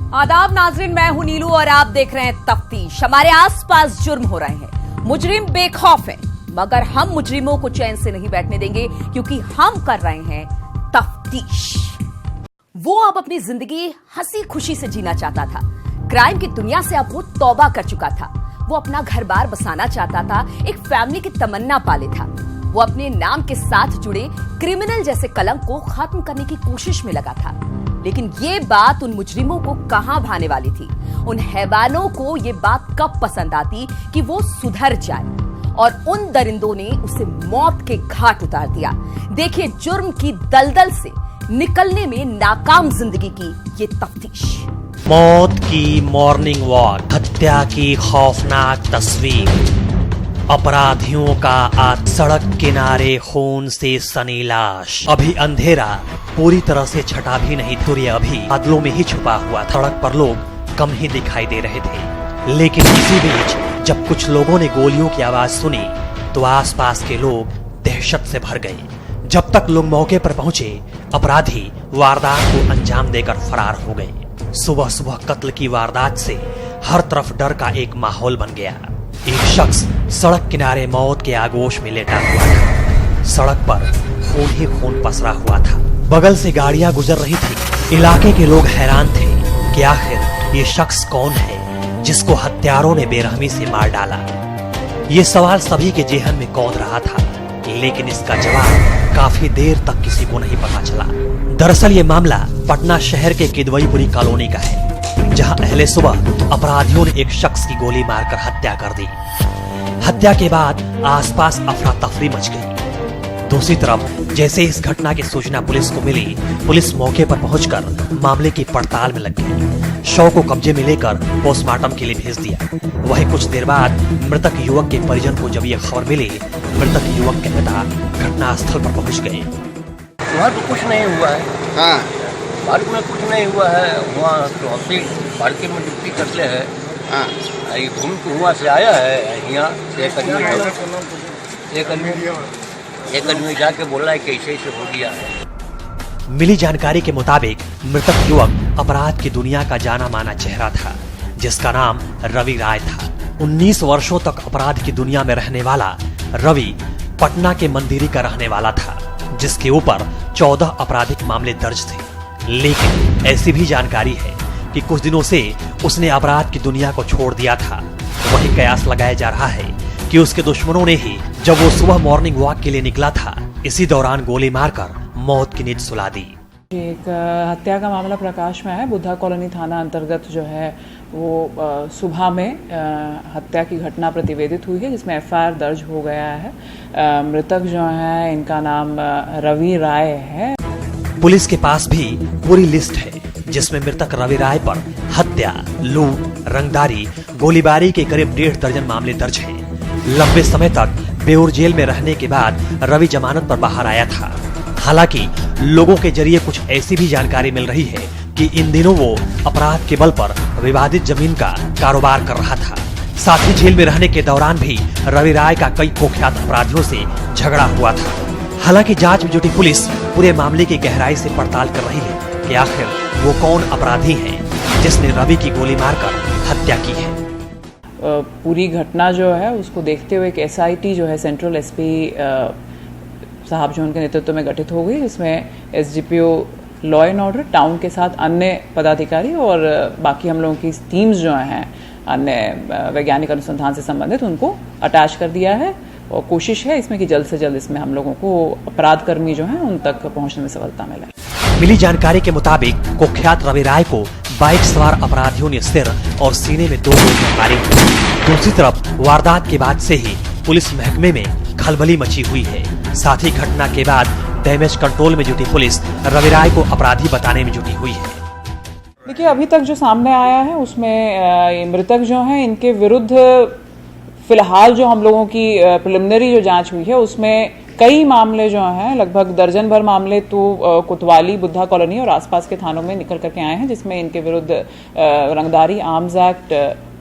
आदाब नाजरीन, मैं हूं नीलू और आप देख रहे हैं तफ्तीश। हमारे आसपास जुर्म हो रहे हैं, मुजरिम बेखौफ हैं, मगर हम मुजरिमों को चैन से नहीं बैठने देंगे क्योंकि हम कर रहे हैं तफ्तीश। वो अब अपनी जिंदगी हंसी खुशी से जीना चाहता था। क्राइम की दुनिया से अब वो तौबा कर चुका था। वो अपना घर बार बसाना चाहता था, एक फैमिली की तमन्ना पाले था। वो अपने नाम के साथ जुड़े क्रिमिनल जैसे कलंक को खत्म करने की कोशिश में लगा था। लेकिन ये बात उन मुजरिमों को कहां भाने वाली थी? उन हैवानों को ये बात कब पसंद आती कि वो सुधर जाए, और उन दरिंदों ने उसे मौत के घाट उतार दिया। देखिए जुर्म की दलदल से निकलने में नाकाम जिंदगी की ये तफ्तीश। मौत की मॉर्निंग वॉक, हत्या की खौफनाक तस्वीर, अपराधियों का आज सड़क किनारे खून से सनी लाश। अभी अंधेरा पूरी तरह से छटा भी नहीं, सूर्य अभी बादलों में ही छुपा हुआ। सड़क पर लोग कम ही दिखाई दे रहे थे, लेकिन इसी बीच जब कुछ लोगों ने गोलियों की आवाज सुनी तो आसपास के लोग दहशत से भर गए। जब तक लोग मौके पर पहुंचे, अपराधी वारदात को अंजाम देकर फरार हो गए। सुबह सुबह कत्ल की वारदात से हर तरफ डर का एक माहौल बन गया। एक शख्स सड़क किनारे मौत के आगोश में लेटा हुआ था। सड़क पर खून ही खून पसरा हुआ था। बगल से गाड़ियां गुजर रही थी। इलाके के लोग हैरान थे कि आखिर ये शख्स कौन है जिसको हत्यारों ने बेरहमी से मार डाला। ये सवाल सभी के जेहन में कौंध रहा था, लेकिन इसका जवाब काफी देर तक किसी को नहीं पता चला। दरअसल ये मामला पटना शहर के किदवईपुरी कॉलोनी का है, जहां अहले सुबह अपराधियों ने एक शख्स की गोली मारकर हत्या कर दी। हत्या के बाद आसपास अफरा तफरी मच गई। दूसरी तरफ जैसे इस घटना की सूचना पुलिस को मिली, पुलिस मौके पर पहुंचकर मामले की पड़ताल में लग गई। शव को कब्जे में लेकर पोस्टमार्टम के लिए भेज दिया। वहीं कुछ देर बाद मृतक युवक के परिजन को जब यह खबर मिली, मृतक युवक के पिता घटना स्थल पर पहुंच गए। वहाँ तो कुछ नहीं हुआ है। हाँ, पार्क में कुछ नहीं हुआ है। वहाँ तो अभी पार्क में ड्यूटी करते हैं। हाँ, घूम के वहाँ से आया है यहाँ। एक आदमी जाके बोला है कि ऐसे ऐसे हो गया है। मिली जानकारी के मुताबिक मृतक युवक अपराध की दुनिया का जाना माना चेहरा था, जिसका नाम रवि राय था। 19 वर्षों तक अपराध की दुनिया में रहने वाला रवि पटना के मंदिरी का रहने वाला था, जिसके ऊपर 14 आपराधिक मामले दर्ज थे। लेकिन ऐसी भी जानकारी है कि कुछ दिनों से उसने अपराध की दुनिया को छोड़ दिया था। वही कयास लगाया जा रहा है कि उसके दुश्मनों ने ही जब वो सुबह मॉर्निंग वॉक के लिए निकला था, इसी दौरान गोली मारकर मौत की नींद सुला दी। एक हत्या का मामला प्रकाश में है। बुद्धा कॉलोनी थाना अंतर्गत जो है वो सुबह में हत्या की घटना प्रतिवेदित हुई है, जिसमें एफआईआर दर्ज हो गया है। मृतक जो है इनका नाम रवि राय है। पुलिस के पास भी पूरी लिस्ट है, जिसमें मृतक रवि राय पर हत्या, लूट, रंगदारी, गोलीबारी के करीब 1.5 दर्जन मामले दर्ज हैं। लंबे समय तक बेऊर जेल में रहने के बाद रवि जमानत पर बाहर आया था। हालांकि लोगों के जरिए कुछ ऐसी भी जानकारी मिल रही है कि इन दिनों वो अपराध के बल पर विवादित जमीन का कारोबार कर रहा था। साथ ही जेल में रहने के दौरान भी रवि राय का कई कुख्यात अपराधियों से झगड़ा हुआ था। हालांकि जांच में जुटी पुलिस पूरे मामले की गहराई से पड़ताल कर रही है कि आखिर वो कौन अपराधी है जिसने रवि की गोली मारकर हत्या की है। पूरी घटना जो है उसको देखते हुए एक एसआईटी जो है सेंट्रल एसपी साहब जो उनके नेतृत्व में गठित हो गई, जिसमें SDPO law and order, town के साथ अन्य पदाधिकारी और बाकी हम लोगों की टीम्स जो हैं अन्य वैज्ञानिक अनुसंधान से संबंधित, उनको अटैच कर दिया है। और कोशिश है इसमें कि जल्द से जल्द इसमें हम लोगों को अपराध कर्मी जो हैं उन तक पहुंचने में सफलता मिले। मिली जानकारी के मुताबिक कुख्यात रवि राय को बाइक सवार अपराधियों ने सिर और सीने में 2 गोलियां मारी। दूसरी तरफ वारदात के बाद से ही पुलिस महकमे में खलबली मची हुई है। साथ ही घटना के बाद डैमेज कंट्रोल में जुटी पुलिस रवि राय को अपराधी बताने में जुटी हुई है। देखिए अभी तक जो सामने आया है उसमें मृतक जो हैं इनके विरुद्ध फिलहाल जो हम लोगों की प्रिलिमिनरी जो जांच हुई है उसमें कई मामले जो हैं, लगभग दर्जन भर मामले तो कोतवाली, बुद्धा कॉलोनी और आसपास के थानों में निकल करके आए हैं, जिसमें इनके विरुद्ध रंगदारी, आर्म्स एक्ट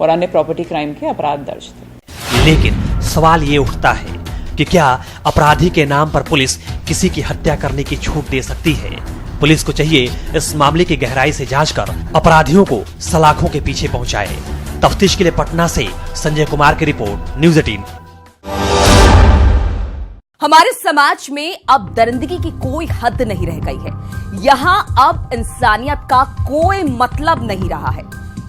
और अन्य प्रॉपर्टी क्राइम के अपराध दर्ज थे। लेकिन सवाल ये उठता है कि क्या अपराधी के नाम पर पुलिस किसी की हत्या करने की छूट दे सकती है? पुलिस को चाहिए इस मामले की गहराई से जांच कर अपराधियों को सलाखों के पीछे पहुंचाए। तफ्तीश के लिए पटना से संजय कुमार की रिपोर्ट, न्यूज़ 18। हमारे समाज में अब दरिंदगी की कोई हद नहीं रह गई है। यहाँ अब इंसानियत का कोई मतलब नहीं रहा है।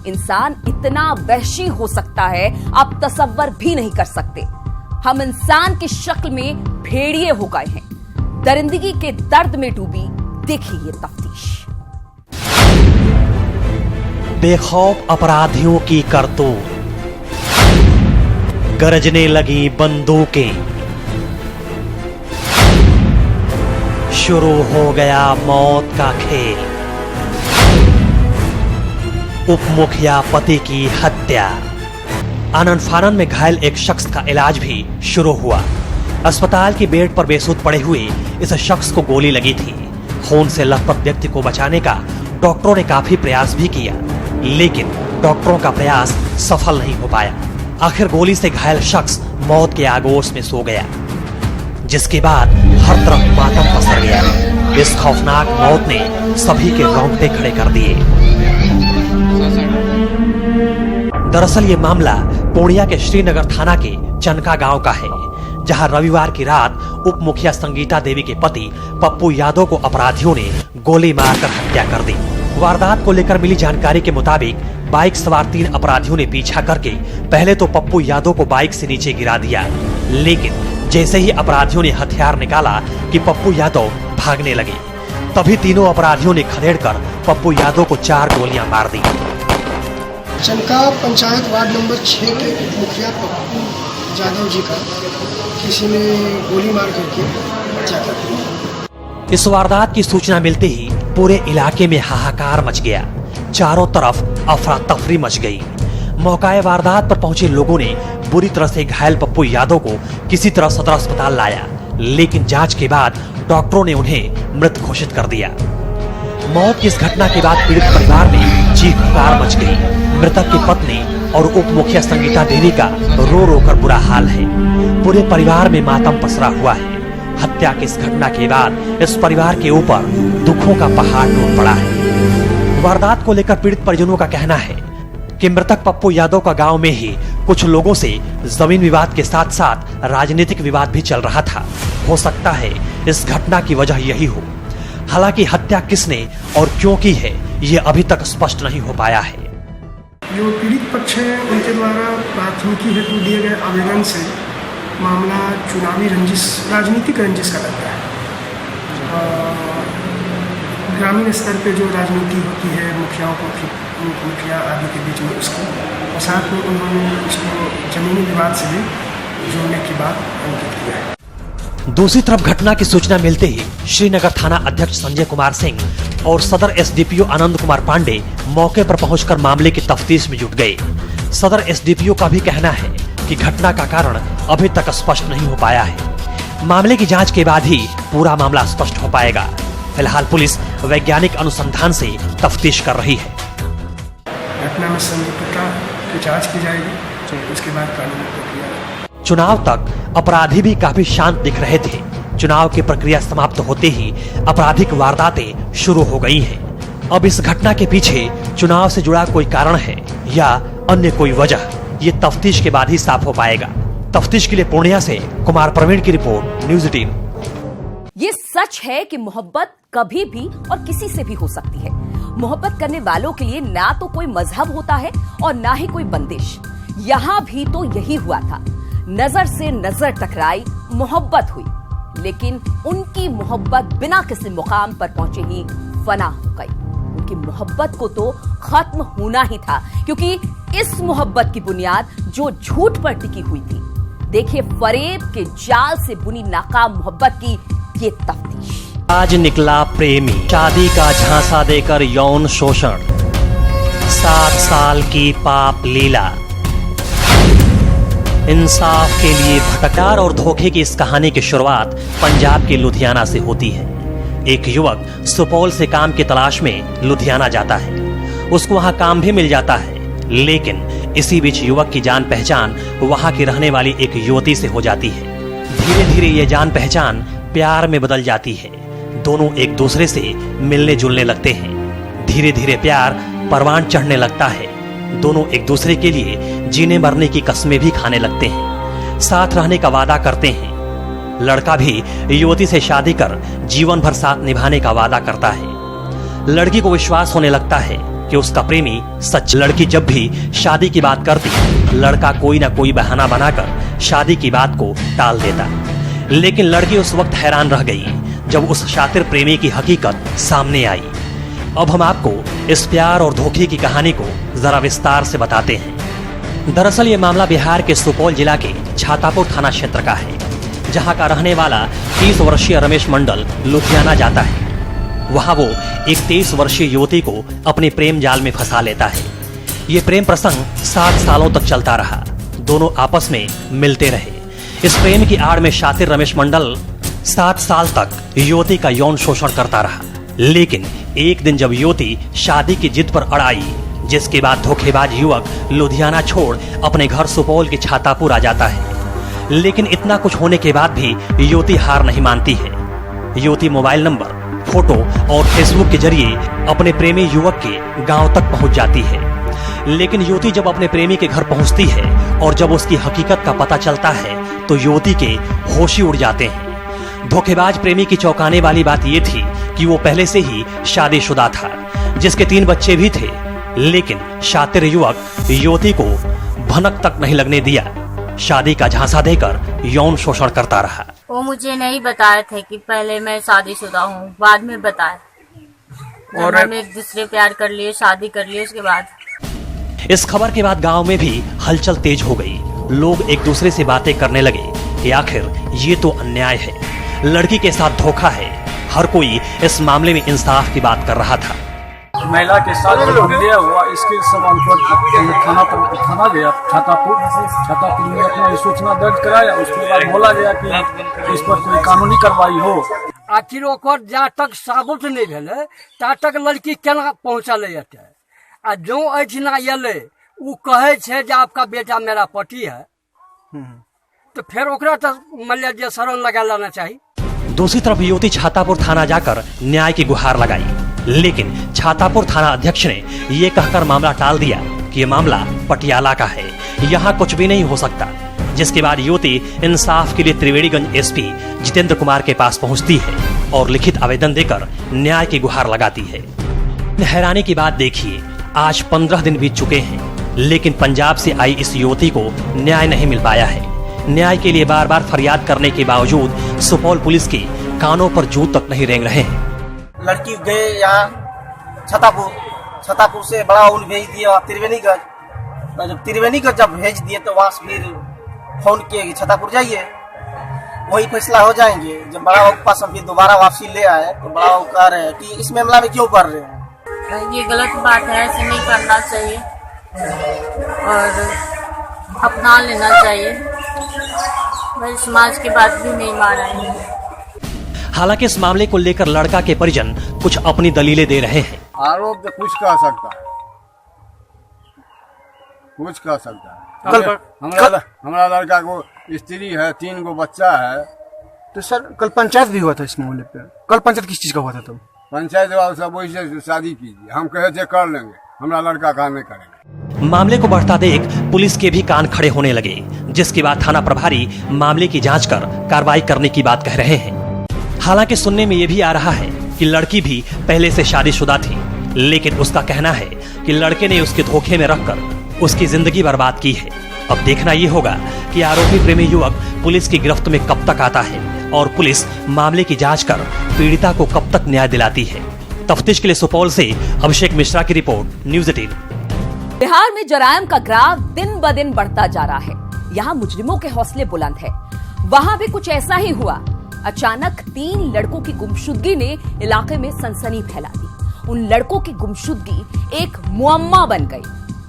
इंसान इतना वहशी हो सकता है आप तसव्वुर भी नहीं कर सकते। हम इंसान की शक्ल में भेड़िए हो गए हैं। दरिंदगी के दर्द में डूबी देखिए ये तफ्तीश। बेखौफ अपराधियों की करतूत, गरजने लगी बंदूकें, शुरू हो गया मौत का खेल। उप मुखिया पति की हत्या। आनन फानन में घायल एक शख्स का इलाज भी शुरू हुआ। अस्पताल की बेड पर बेसुध पड़े हुए इस शख्स को गोली लगी थी। खून से लथपथ व्यक्ति को बचाने का डॉक्टरों ने काफी प्रयास भी किया, लेकिन डॉक्टरों का प्रयास सफल नहीं हो पाया। आखिर गोली से घायल शख्स मौत के आगोश में सो गया, जिसके बाद हर तरफ मातम पसर गया। इस खौफनाक मौत ने सभी के रोंगटे खड़े कर दिए। दरअसल ये मामला पूर्णिया के श्रीनगर थाना के चनका गांव का है, जहां रविवार की रात उप मुखिया संगीता देवी के पति पप्पू यादव को अपराधियों ने गोली मारकर हत्या कर दी। वारदात को लेकर मिली जानकारी के मुताबिक बाइक सवार 3 अपराधियों ने पीछा करके पहले तो पप्पू यादव को बाइक से नीचे गिरा दिया, लेकिन जैसे ही अपराधियों ने हथियार निकाला कि पप्पू यादव भागने लगे, तभी तीनों अपराधियों ने खदेड़कर पप्पू यादव को 4 गोलियां मार दी। चनका पंचायत वार्ड नंबर 6 के उप मुखिया पप्पू यादव जी का किसी ने गोली मार करके हत्या कर दी। इस वारदात की सूचना मिलते ही पूरे इलाके में हाहाकार मच गया। चारों तरफ अफरा तफरी मच गई। मौकाए वारदात पर पहुंचे लोगों ने बुरी तरह से घायल पप्पू यादव को किसी तरह सदर अस्पताल लाया, लेकिन जांच के बाद डॉक्टरों ने उन्हें मृत घोषित कर दिया। मौत की इस घटना के बाद पीड़ित परिवार में चीख पुकार मच गई। मृतक की पत्नी और उप मुखिया संगीता देवी का रो रो कर बुरा हाल है। पूरे परिवार में मातम पसरा हुआ है। हत्या की इस घटना के बाद इस परिवार के ऊपर दुखों का पहाड़ टूट पड़ा है। वारदात को लेकर पीड़ित परिजनों का कहना है कि मृतक पप्पू यादव का गांव में ही कुछ लोगों से जमीन विवाद के साथ साथ राजनीतिक विवाद भी चल रहा था। हो सकता है इस घटना की वजह यही हो। हालांकि हत्या किसने और क्यों की है, ये अभी तक स्पष्ट नहीं हो पाया है। जो पीड़ित पक्ष है उनके द्वारा प्राथमिकी हेतु दिए गए आवेदन से मामला चुनावी रंजिश, राजनीतिक रंजिश का लगता है। ग्रामीण स्तर पे जो राजनीति होती है मुखियाओं को, मुखिया आदि के बीच में, उसकी और साथ में उन्होंने इसको जमीनी विवाद से भी जोड़ने की बात अंकित किया है। दूसरी तरफ घटना की सूचना मिलते ही श्रीनगर थाना अध्यक्ष संजय कुमार सिंह और सदर एसडीपीओ आनंद कुमार पांडे मौके पर पहुंचकर मामले की तफ्तीश में जुट गए। सदर एसडीपीओ का भी कहना है कि घटना का कारण अभी तक स्पष्ट नहीं हो पाया है। मामले की जांच के बाद ही पूरा मामला स्पष्ट हो पाएगा। फिलहाल पुलिस वैज्ञानिक अनुसंधान से तफ्तीश कर रही है। घटना में संलिप्तता की जांच की जाएगी, तो उसके बाद कानूनी प्रक्रिया। चुनाव तक अपराधी भी काफी शांत दिख रहे थे। चुनाव की प्रक्रिया समाप्त होते ही आपराधिक वारदातें शुरू हो गई हैं। अब इस घटना के पीछे चुनाव से जुड़ा कोई कारण है या अन्य कोई वजह, ये तफ्तीश के बाद ही साफ हो पाएगा। तफ्तीश के लिए पूर्णिया से कुमार प्रवीण की रिपोर्ट, न्यूज़ 18। ये सच है कि मोहब्बत कभी भी और किसी से भी हो सकती है। मोहब्बत करने वालों के लिए ना तो कोई मजहब होता है और ना ही कोई बंदिश। यहाँ भी तो यही हुआ था। नजर से नजर टकराई, मोहब्बत हुई, लेकिन उनकी मोहब्बत बिना किसी मुकाम पर पहुंचे ही फना हो गई। उनकी मोहब्बत को तो खत्म होना ही था, क्योंकि इस मोहब्बत की बुनियाद जो झूठ पर टिकी हुई थी। देखिए फरेब के जाल से बुनी नाकाम मोहब्बत की ये तफ्तीश। आज निकला प्रेमी, शादी का झांसा देकर यौन शोषण, 7 साल की पाप लीला। इंसाफ के लिए भटकार और धोखे की इस कहानी की शुरुआत पंजाब के लुधियाना से होती है। एक युवक सुपौल से काम की तलाश में लुधियाना जाता है। उसको वहां काम भी मिल जाता है, लेकिन इसी बीच युवक की जान पहचान वहां की रहने वाली एक युवती से हो जाती है। धीरे धीरे ये जान पहचान प्यार में बदल जाती है। दोनों एक दूसरे से मिलने जुलने लगते हैं। धीरे धीरे प्यार परवान चढ़ने लगता है। दोनों एक दूसरे के लिए जीने मरने की कस्में भी खाने लगते हैं। साथ रहने का वादा करते हैं। लड़का भी युवती से शादी कर जीवन भर साथ निभाने का वादा करता है। लड़की को विश्वास होने लगता है कि उसका प्रेमी सच। लड़की जब भी शादी की बात करती, लड़का कोई ना कोई बहाना बनाकर शादी की बात को टाल देता। लेकिन लड़की उस वक्त हैरान रह गई जब उस शातिर प्रेमी की हकीकत सामने आई। अब हम आपको इस प्यार और धोखे की कहानी को जरा विस्तार से बताते हैं। दरअसल ये मामला बिहार के सुपौल जिला के छातापुर थाना क्षेत्र का है, जहां का रहने वाला 30 वर्षीय रमेश मंडल लुधियाना जाता है। वहां वो एक 23 वर्षीय युवती को अपने प्रेम जाल में फंसा लेता है। ये प्रेम प्रसंग 7 सालों तक चलता रहा। दोनों आपस में मिलते रहे। इस प्रेम की आड़ में शातिर रमेश मंडल 7 साल तक युवती का यौन शोषण करता रहा। लेकिन एक दिन जब युवती शादी की जिद पर अड़ आई, जिसके बाद धोखेबाज युवक लुधियाना छोड़ अपने घर सुपौल के छातापुर आ जाता है। लेकिन इतना कुछ होने के बाद भी युवती हार नहीं मानती है। युवती मोबाइल नंबर, फोटो और फेसबुक के जरिए अपने प्रेमी युवक के गांव तक पहुंच जाती है। लेकिन युवती जब अपने प्रेमी के घर पहुंचती है और जब उसकी हकीकत का पता चलता है तो युवती के होश ही उड़ जाते हैं। धोखेबाज प्रेमी की चौंकाने वाली बात यह थी कि वो पहले से ही शादीशुदा था, जिसके 3 बच्चे भी थे। लेकिन शातिर युवक युवती को भनक तक नहीं लगने दिया। शादी का झांसा देकर यौन शोषण करता रहा। वो मुझे नहीं बताए थे कि पहले मैं शादीशुदा हूँ, बाद में बताए। और हम एक दूसरे प्यार कर लिए, शादी कर लिए। उसके बाद इस खबर के बाद गांव में भी हलचल तेज हो गई। लोग एक दूसरे से बातें करने लगे कि आखिर ये तो अन्याय है, लड़की के साथ धोखा है। हर कोई इस मामले में इंसाफ की बात कर रहा था। महिला के साथ जो हमला हुआ, इसके सवाल पर थाना गया छातापुर में अपना सूचना दर्ज कराया। उसके बाद बोला गया कि इस पर कोई कानूनी कार्रवाई हो। आखिर ओकर जहाँ तक साबुत नहीं भेले ता तक लड़की केना पहुँचल एते आ जो अठिना एले उ कहे छे जे आपका बेटा मेरा पति है, तो फिर ओकरा तो मान जे शरण लगा लेना चाहिए। दूसरी तरफ युवती छातापुर थाना जाकर न्याय की गुहार लगाई। लेकिन छातापुर थाना अध्यक्ष ने ये कहकर मामला टाल दिया कि ये मामला पटियाला का है, यहाँ कुछ भी नहीं हो सकता। जिसके बाद युवती इंसाफ के लिए त्रिवेणीगंज एसपी जितेंद्र कुमार के पास पहुंचती है और लिखित आवेदन देकर न्याय की गुहार लगाती है। हैरानी की बात देखिए, आज 15 दिन बीत चुके हैं, लेकिन पंजाब से आई इस युवती को न्याय नहीं मिल पाया है। न्याय के लिए बार बार फरियाद करने के बावजूद सुपौल पुलिस के कानों पर जूं तक नहीं रेंग रहे हैं। लड़की गए यहाँ छतापुर से बड़ा उल भेज दिया त्रिवेणीगंज। जब त्रिवेणीगंज जब भेज दिए तो वहाँ से फिर फोन किए कि छतापुर जाइए, वही फैसला हो जाएंगे। जब बड़ा बाबू के पास हम फिर दोबारा वापसी ले आए तो बड़ा बाबू कह रहे हैं कि इस मामला में क्यों कर रहे हैं। ये गलत बात है, ऐसे नहीं करना चाहिए और अपना लेना चाहिए। मेरे समाज की बात भी नहीं मानेंगे। हालांकि इस मामले को लेकर लड़का के परिजन कुछ अपनी दलीलें दे रहे हैं। आरोप तो कुछ कह सकता है, कुछ कह सकता है। हमारा लड़का को स्त्री है, 3 गो बच्चा है। तो सर कल पंचायत भी हुआ था इस मामले पे। कल पंचायत किस चीज का हुआ था? तो पंचायत वाले सब वही से शादी कीजिए, हम कहे थे कर लेंगे, हमारा लड़का काम नहीं करेंगे। मामले को बढ़ता देख पुलिस के भी कान खड़े होने लगे, जिसके बाद थाना प्रभारी मामले की जांच कर कार्रवाई करने की बात कह रहे हैं। हालांकि सुनने में यह भी आ रहा है कि लड़की भी पहले से शादीशुदा थी, लेकिन उसका कहना है कि लड़के ने उसके धोखे में रखकर उसकी जिंदगी बर्बाद की है। अब देखना यह होगा कि आरोपी प्रेमी युवक पुलिस की गिरफ्त में कब तक आता है और पुलिस मामले की जांच कर पीड़िता को कब तक न्याय दिलाती है। तफ्तीश के लिए सुपौल से अभिषेक मिश्रा की रिपोर्ट, न्यूज़ 18। बिहार में जरायम का ग्राफ दिन ब दिन बढ़ता जा रहा है। यहाँ मुजरिमों के हौसले बुलंद है। वहां भी कुछ ऐसा ही हुआ। अचानक 3 लड़कों की गुमशुदगी ने इलाके में सनसनी फैला दी। उन लड़कों की गुमशुदगी एक मुअम्मा बन गई।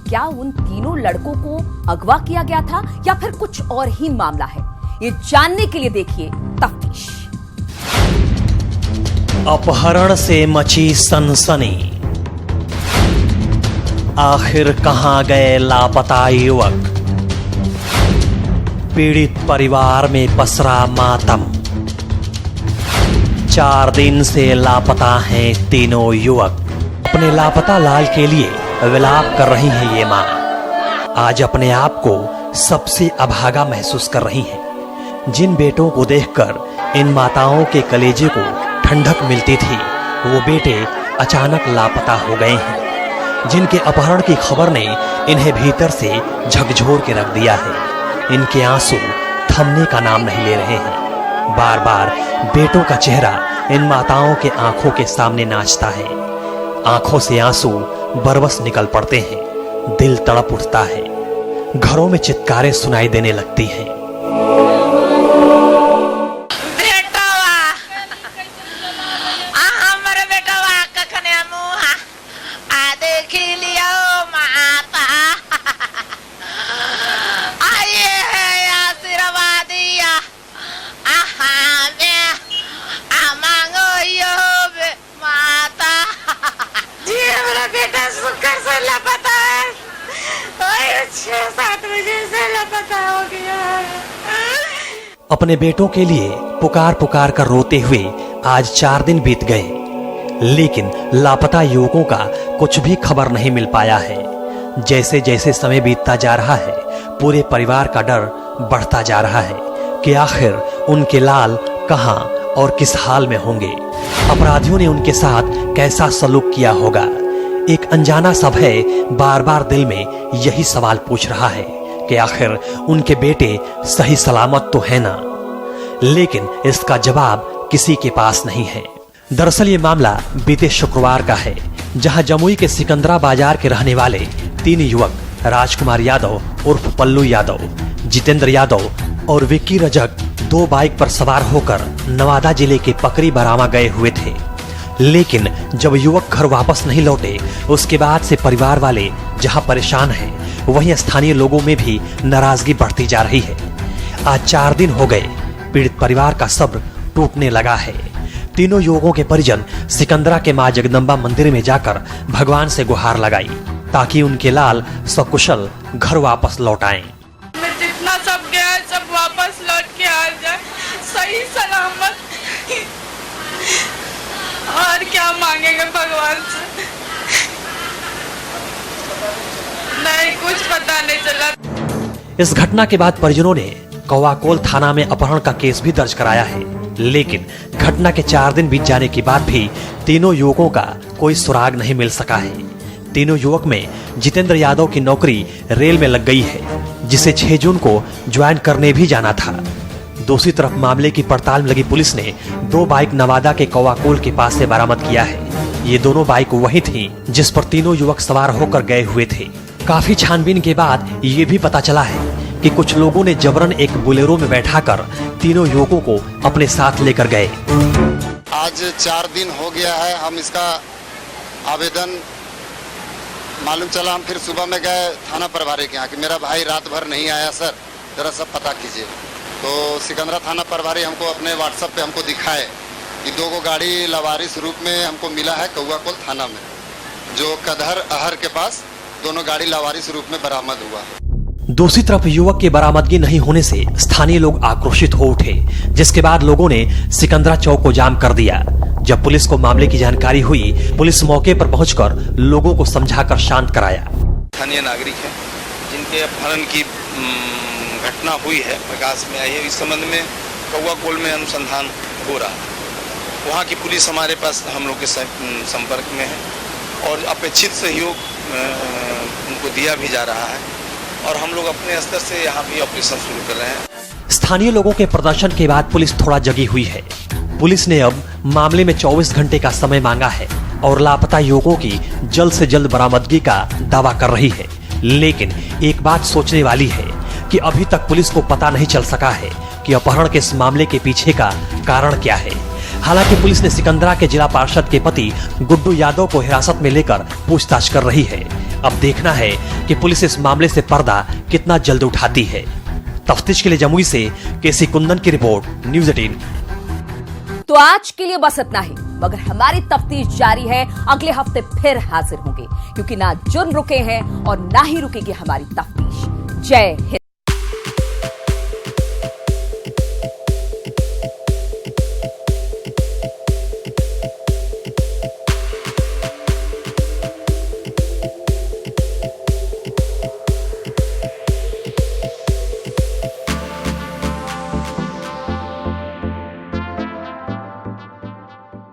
क्या उन तीनों लड़कों को अगवा किया गया था या फिर कुछ और ही मामला है? ये जानने के लिए देखिए तफ्तीश। अपहरण से मची सनसनी, आखिर कहां गए लापता युवक? पीड़ित परिवार में पसरा मातम। 4 दिन से लापता हैं तीनों युवक। अपने लापता लाल के लिए विलाप कर रही हैं ये मां। आज अपने आप को सबसे अभागा महसूस कर रही हैं। जिन बेटों को देखकर इन माताओं के कलेजे को ठंडक मिलती थी, वो बेटे अचानक लापता हो गए हैं। जिनके अपहरण की खबर ने इन्हें भीतर से झकझोर के रख दिया है। इनके आंसू थमने का नाम नहीं ले रहे हैं। बार बार बेटों का चेहरा इन माताओं के आंखों के सामने नाचता है। आंखों से आंसू बरबस निकल पड़ते हैं। दिल तड़प उठता है। घरों में चित्कारें सुनाई देने लगती हैं। अपने बेटों के लिए पुकार पुकार कर रोते हुए आज 4 दिन बीत गए, लेकिन लापता युवकों का कुछ भी खबर नहीं मिल पाया है। जैसे जैसे समय बीतता जा रहा है, पूरे परिवार का डर बढ़ता जा रहा है कि आखिर उनके लाल कहां और किस हाल में होंगे। अपराधियों ने उनके साथ कैसा सलूक किया होगा। एक अनजाना सा भय बार बार दिल में यही सवाल पूछ रहा है कि आखिर उनके बेटे सही सलामत तो है ना। लेकिन इसका जवाब किसी के पास नहीं है। दरअसल ये मामला बीते शुक्रवार का है, जहां जमुई के सिकंदरा बाजार के रहने वाले 3 युवक राजकुमार यादव उर्फ पल्लू यादव, जितेंद्र यादव और विक्की रजक 2 बाइक पर सवार होकर नवादा जिले के पकरी बरामा गए हुए थे। लेकिन जब युवक घर वापस नहीं लौटे, उसके बाद से परिवार वाले जहां परेशान हैं, वहीं स्थानीय लोगों में भी नाराजगी बढ़ती जा रही है। आज 4 दिन हो गए, पीड़ित परिवार का सब्र टूटने लगा है। तीनों युवकों के परिजन सिकंदरा के मां जगदम्बा मंदिर में जाकर भगवान से गुहार लगाई ताकि उनके लाल सकुशल घर वापस लौट आएं। जितना सब गया है सब वापस लौट के आ जाए सही सलामत। और क्या मांगेंगे भगवान से, नहीं कुछ पता नहीं चला। इस घटना के बाद परिजनों ने कौवाकोल थाना में अपहरण का केस भी दर्ज कराया है, लेकिन घटना के 4 दिन बीत जाने के बाद भी तीनों युवकों का कोई सुराग नहीं मिल सका है। तीनों युवक में जितेंद्र यादव की नौकरी रेल में लग गई है, जिसे 6 जून को ज्वाइन करने भी जाना था। दूसरी तरफ मामले की पड़ताल में लगी पुलिस ने 2 बाइक नवादा के कौवाकोल के पास से बरामद किया है। ये दोनों बाइक वही थी जिस पर तीनों युवक सवार होकर गए हुए थे। काफी छानबीन के बाद ये भी पता चला है कि कुछ लोगों ने जबरन एक बुलेरो में बैठाकर तीनों युवकों को अपने साथ लेकर गए। आज 4 दिन हो गया है, हम इसका आवेदन मालूम चला। हम फिर सुबह में गए थाना प्रभारी के यहाँ कि मेरा भाई रात भर नहीं आया सर, जरा सब पता कीजिए। तो सिकंदरा थाना प्रभारी हमको अपने व्हाट्सएप पे हमको दिखाए कि 2 गाड़ी लवारिस रूप में हमको मिला है कौवाकोल थाना में, जो कदहर अहर के पास दोनों गाड़ी लवारिस रूप में बरामद हुआ। दूसरी तरफ युवक की बरामदगी नहीं होने से स्थानीय लोग आक्रोशित हो उठे, जिसके बाद लोगों ने सिकंदरा चौक को जाम कर दिया। जब पुलिस को मामले की जानकारी हुई, पुलिस मौके पर पहुंचकर लोगों को समझाकर शांत कराया। स्थानीय नागरिक हैं जिनके अपहरण की घटना हुई है, प्रकाश में आई है। इस संबंध में कौवाकोल में अनुसंधान हो रहा है। वहाँ की पुलिस हमारे पास हम लोग के संपर्क में है और अपेक्षित सहयोग उनको दिया भी जा रहा है और हम लोग अपने स्तर से यहाँ भी ऑपरेशन शुरू कर रहे हैं। स्थानीय लोगों के प्रदर्शन के बाद पुलिस थोड़ा जगी हुई है। पुलिस ने अब मामले में 24 घंटे का समय मांगा है और लापता युवकों की जल्द से जल्द बरामदगी का दावा कर रही है। लेकिन एक बात सोचने वाली है कि अभी तक पुलिस को पता नहीं चल सका है कि अपहरण के इस मामले के पीछे का कारण क्या है। हालांकि पुलिस ने सिकंदरा के जिला पार्षद के पति गुड्डू यादव को हिरासत में लेकर पूछताछ कर रही है। अब देखना है कि पुलिस इस मामले से पर्दा कितना जल्द उठाती है। तफ्तीश के लिए जमुई से केसी कुंदन की रिपोर्ट, न्यूज़ 18। तो आज के लिए बस इतना ही, मगर हमारी तफ्तीश जारी है। अगले हफ्ते फिर हाजिर होंगे, क्योंकि ना जुर्म रुके हैं और ना ही रुकेगी हमारी तफ्तीश। जय हिंद।